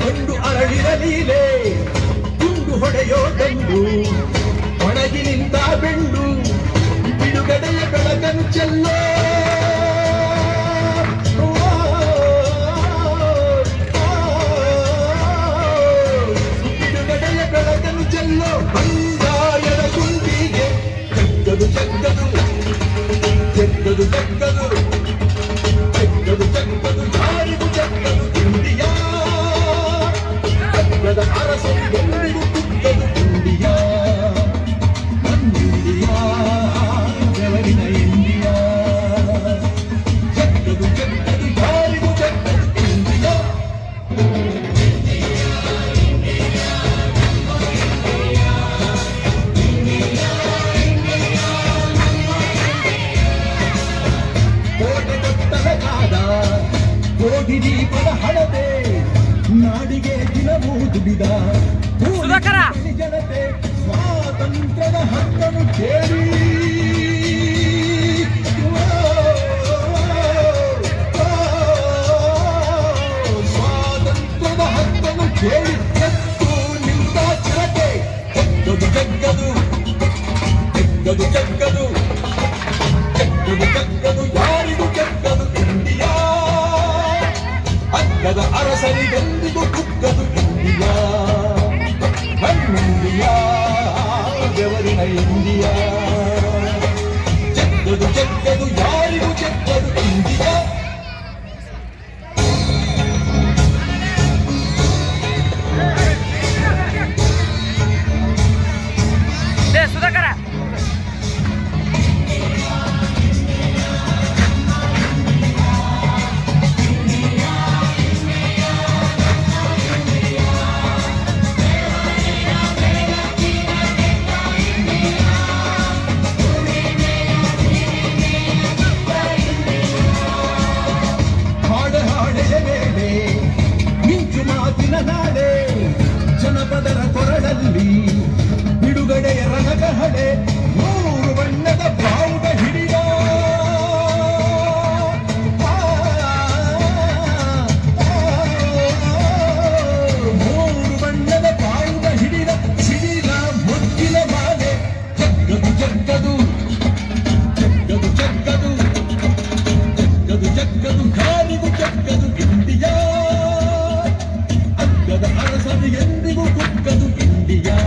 ಕಂಡು ಅರಳಿರಲೀಲೆ ಗುಂಡು ಹೊಡೆಯೋ ಗಂಡು ಒಣಗಿ ನಿಂತ ಬೆಂಡು ಬಿಡುಗಡೆಯ ಬೆಳಕನ್ನು ಚೆಲ್ಲೋ ಬಿಡುಗಡೆಯ ಬೆಳಕನ್ನು ಚೆಲ್ಲೋ ಬಂಗಾಯದ ಗುಂಡಿಗೆ ಜಗ್ಗದು ಜಗ್ಗದು ಜಗ್ಗದು ಜಗ್ಗದು ಜಗ್ಗದು ಜಗ್ಗದು ಯಾರಿಗೂ ಜಗ್ಗದು ಇಂಡಿಯಾ ಜಗ್ಗದ ಅರಸರು ಎಂದಿಗೂ ಕುಗ್ಗದು ಇಂಡಿಯಾ ಇಂಡಿಯಾ ಬೆವರಿನ ಇಂಡಿಯಾ ಜಗ್ಗದು ಜಗ್ಗದು ಯಾರಿಗೂ ಜಗ್ಗದು ಇಂಡಿಯಾ ಕೋಟಿ ದೀಪದ ಹಣತೆ ನಾಡಿಗೆ ದಿನವೂ ದುಡಿದ ಜನತೆ ಸ್ವಾತಂತ್ರ್ಯದ ಹಕ್ಕನ್ನು ಕೇಳಿ ಸ್ವಾತಂತ್ರ್ಯದ ಹಕ್ಕನ್ನು ಕೇಳಿ ಎತ್ತು ನಿಂತ ಚಿರತೆ ಜಗ್ಗದು ಜಗ್ಗದು ಜಗ್ಗದು ಜಗ್ಗದು ಜಗ್ಗದು ಜಗ್ಗದು ಯಾರಿಗೂ ಜಗ್ಗದು ಇಂಡಿಯಾ ಅಗ್ಗದ ಅರಸರಿಗೆಂದಿಗೂ ಕುಗ್ಗದು ಇಂಡಿಯಾ ಇಂಡಿಯಾ ಬೆವರಿನ ಇಂಡಿಯಾ ಜಗ್ಗದು ಜಗ್ಗದು ಯಾರಿಗೂ ಜಗ್ಗದು ಇಂಡಿಯಾ ಸುಧಾಕರ ನಾಳೆ ಜನಪದರ ಕೊರಳಲ್ಲಿ ಬಿಡುಗಡೆಯ ರಣಗಹಳೆ ಮೂರು ಬಣ್ಣದ ಬಾವುಟ ಹಿಡಿದ ಮೂರು ಬಣ್ಣದ ಬಾವುಟ ಹಿಡಿದ ಸಿಡಿದ ಮುದ್ದಿನ ಮಾಲೆ ಜಗ್ಗದು ಜಗ್ಗದು ಜಗ್ಗದು ಜಗ್ಗದು ಜಗ್ಗದು ಜಗ್ಗದು ಯಾರಿಗೂ ಜಗ್ಗದು ಇಂಡಿಯಾ ಅರಸರು ಎಂದಿಗೂ ಕುಗ್ಗದು ಇಂಡಿಯಾ